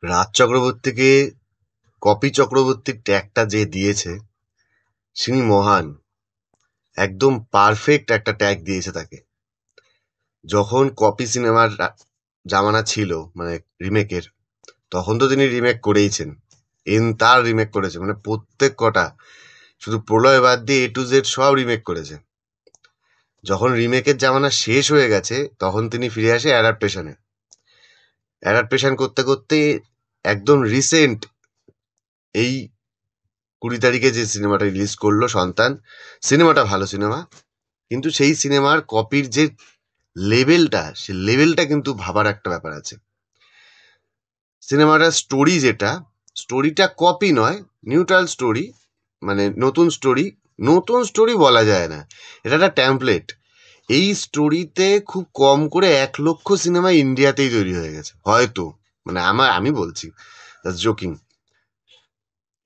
রাজ চক্রবর্তীকে কপি চক্রবর্তীর ট্যাগটা যে দিয়েছে তিনি মহান। একদম পারফেক্ট একটা ট্যাগ দিয়েছে তাকে। যখন কপি সিনেমার জামানা ছিল, মানে রিমেকের, তখন তো তিনি রিমেক করেইছেন। তার রিমেক করেছে, মানে প্রত্যেক কটা, শুধু প্রলয় বাদ দিয়ে A to Z সব রিমেক করেছে। যখন রিমেকের জামানা শেষ হয়ে গেছে তখন তিনি ফিরে আসে অ্যাডাপ্টেশনে। অ্যাডাপ্টেশন করতে করতে একদম রিসেন্ট এই 20 তারিখে যে সিনেমাটা রিলিজ করলো সন্তান, সিনেমাটা ভালো সিনেমা, কিন্তু সেই সিনেমার কপির যে লেভেলটা, সে লেভেলটা কিন্তু ভাবার একটা ব্যাপার আছে। সিনেমাটার স্টোরি যেটা, স্টোরিটা কপি নয়, নিউট্রাল স্টোরি, মানে নতুন স্টোরি। নতুন স্টোরি বলা যায় না, এটা একটা ট্যাম্পলেট। এই স্টোরিতে খুব কম করে 1 লক্ষ সিনেমা ইন্ডিয়াতেই তৈরি হয়ে গেছে হয়তো, মানে আমি বলছি, জোকিং।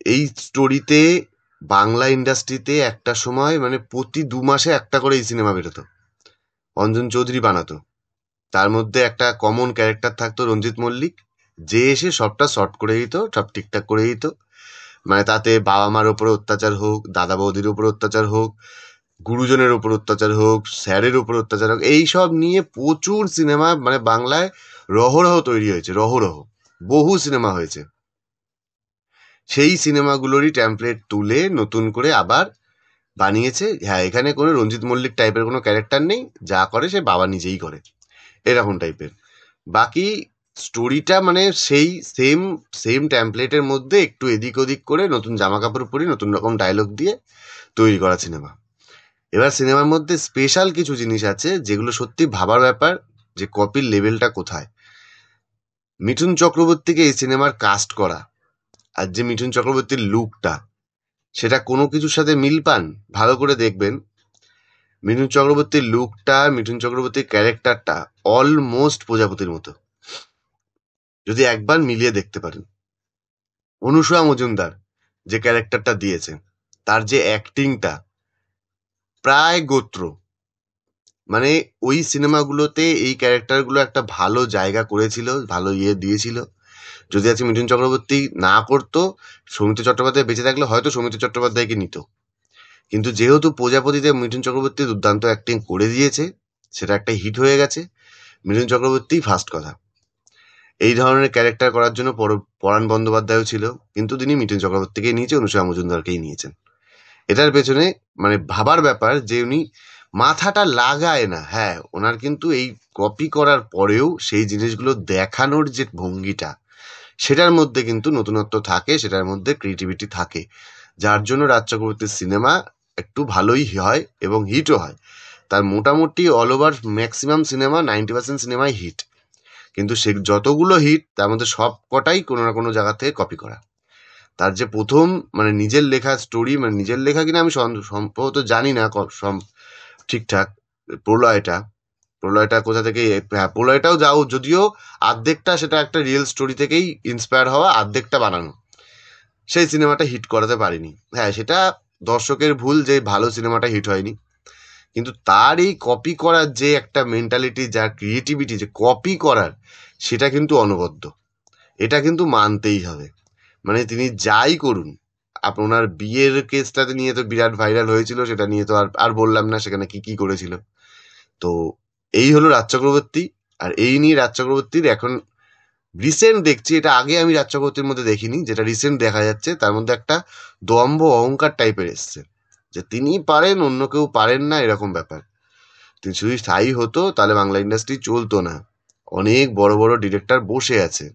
এই স্টোরিতে বাংলা ইন্ডাস্ট্রিতে একটা সময় মানে প্রতি 2 মাসে একটা করে এই সিনেমা বেরোতো, অঞ্জন চৌধুরী বানাতো। তার মধ্যে একটা কমন ক্যারেক্টার থাকতো রঞ্জিত মল্লিক, যে এসে সবটা শর্ট করে দিত, সব ঠিকঠাক করে দিত। মানে তাতে বাবা মার ওপরে অত্যাচার হোক, দাদা বৌদির উপর অত্যাচার হোক, গুরুজনের উপর অত্যাচার হোক, স্যারের উপর অত্যাচার হোক, এইসব নিয়ে প্রচুর সিনেমা মানে বাংলায় রহরহ তৈরি হয়েছে, রহরহ বহু সিনেমা হয়েছে। সেই সিনেমাগুলোরই ট্যাম্পলেট তুলে নতুন করে আবার বানিয়েছে। হ্যাঁ, এখানে কোনো রঞ্জিত মল্লিক টাইপের কোনো ক্যারেক্টার নেই, যা করে সে বাবা নিজেই করে, এরকম টাইপের। বাকি স্টোরিটা মানে সেই সেম সেম ট্যাম্পলেটের মধ্যে একটু এদিক ওদিক করে নতুন জামা কাপড় পরিয়ে নতুন রকম ডায়লগ দিয়ে তৈরি করা সিনেমা। এবার সিনেমার মধ্যে স্পেশাল কিছু জিনিস আছে যেগুলো সত্যি ভাবার ব্যাপার, যে কপির লেভেলটা কোথায়। মিঠুন চক্রবর্তীকে এই সিনেমার কাস্ট করা, আর যে মিঠুন চক্রবর্তীর লুকটা, সেটা কোনো কিছুর সাথে মিল পান? ভালো করে দেখবেন, মিঠুন চক্রবর্তীর লুকটা, মিঠুন চক্রবর্তীর ক্যারেক্টারটা অলমোস্ট প্রজাপতির মতো, যদি একবার মিলিয়ে দেখতে পারেন। অনুসয়া মজুমদার যে ক্যারেক্টারটা দিয়েছে, তার যে অ্যাক্টিংটা প্রায় গোত্র, মানে ওই সিনেমাগুলোতে এই ক্যারেক্টারগুলো একটা ভালো জায়গা করেছিল, ভালো দিয়েছিল। যদি আজকে মিঠুন চক্রবর্তী না করতো, সৌমিত্র চট্টোপাধ্যায় বেঁচে থাকলে হয়তো সৌমিত্র চট্টোপাধ্যায়কে নিত। কিন্তু যেহেতু প্রজাপতিতে মিঠুন চক্রবর্তী দুর্দান্ত অ্যাক্টিং করে দিয়েছে, সেটা একটা হিট হয়ে গেছে, মিঠুন চক্রবর্তী ফার্স্ট কথা। এই ধরনের ক্যারেক্টার করার জন্য পরাণ বন্দ্যোপাধ্যায়ও ছিল, কিন্তু তিনি মিঠুন চক্রবর্তীকেই নিয়েছে, অনুসয়া মজুমদারকেই নিয়েছেন। এটার পেছনে মানে ভাবার ব্যাপার যে উনি মাথাটা লাগায় না। হ্যাঁ, ওনার কিন্তু এই কপি করার পরেও সেই জিনিসগুলো দেখানোর যে ভঙ্গিটা, সেটার মধ্যে কিন্তু নতুনত্ব থাকে, সেটার মধ্যে ক্রিয়েটিভিটি থাকে, যার জন্য রাজ চক্রবর্তীর সিনেমা একটু ভালোই হয় এবং হিটও হয়। তার মোটামুটি অল ওভার ম্যাক্সিমাম সিনেমা 90% সিনেমাই হিট, কিন্তু সে যতগুলো হিট তার মধ্যে সব কটাই কোনো না কোনো জায়গা থেকে কপি করা। তার যে প্রথম মানে নিজের লেখা স্টোরি, মানে নিজের লেখা কিনা আমি সম্ভবত জানি না ঠিকঠাক, প্রলয়টা, প্রলয়টা কোথা থেকে, হ্যাঁ প্রলয়টাও যাও, যদিও আর্ধেকটা সেটা একটা রিয়েল স্টোরি থেকেই ইন্সপায়ার হওয়া, আর্ধেকটা বানানো, সেই সিনেমাটা হিট করাতে পারিনি। হ্যাঁ, সেটা দর্শকের ভুল যে ভালো সিনেমাটা হিট হয়নি, কিন্তু তার এই কপি করার যে একটা মেন্টালিটি, যার ক্রিয়েটিভিটি যে কপি করার, সেটা কিন্তু অনবদ্য। এটা কিন্তু মানতেই হবে। মানে তিনি যাই করুন, আপনার বিয়ের কেসটাতে নিয়ে তো বিরাট ভাইরাল হয়েছিল, সেটা নিয়ে তো আর আর বললাম না সেখানে কি কি করেছিল। তো এই হলো রাজ চক্রবর্তী। আর এই নিয়ে রাজ চক্রবর্তীর এখন রিসেন্ট দেখছি, এটা আগে আমি রাজ চক্রবর্তীর মধ্যে দেখিনি, যেটা রিসেন্ট দেখা যাচ্ছে তার মধ্যে একটা দম্ভ অহংকার টাইপের এসছে, যে তিনি পারেন অন্য কেউ পারেন না, এরকম ব্যাপার। তিনি যদি স্থায়ী হতো তাহলে বাংলা ইন্ডাস্ট্রি চলতো না। অনেক বড় বড় ডিরেক্টর বসে আছে,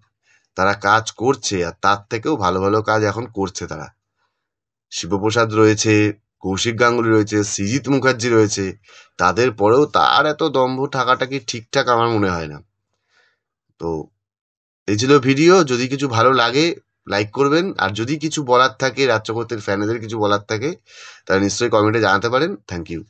তারা কাজ করছে, আর তার থেকেও ভালো ভালো কাজ এখন করছে তারা। শিবপ্রসাদ রয়েছে, কৌশিক গাঙ্গুলি রয়েছে, সৃজিত মুখার্জি রয়েছে, তাদের পরেও তার এত দম্ভ থাকাটা কি ঠিকঠাক আমার মনে হয় না। তো এই ছিল ভিডিও। যদি কিছু ভালো লাগে লাইক করবেন, আর যদি কিছু বলার থাকে, রাজ চক্রবর্তীর ফ্যানেদের কিছু বলার থাকে, তাহলে নিশ্চয়ই কমেন্টে জানাতে পারেন। Thank you.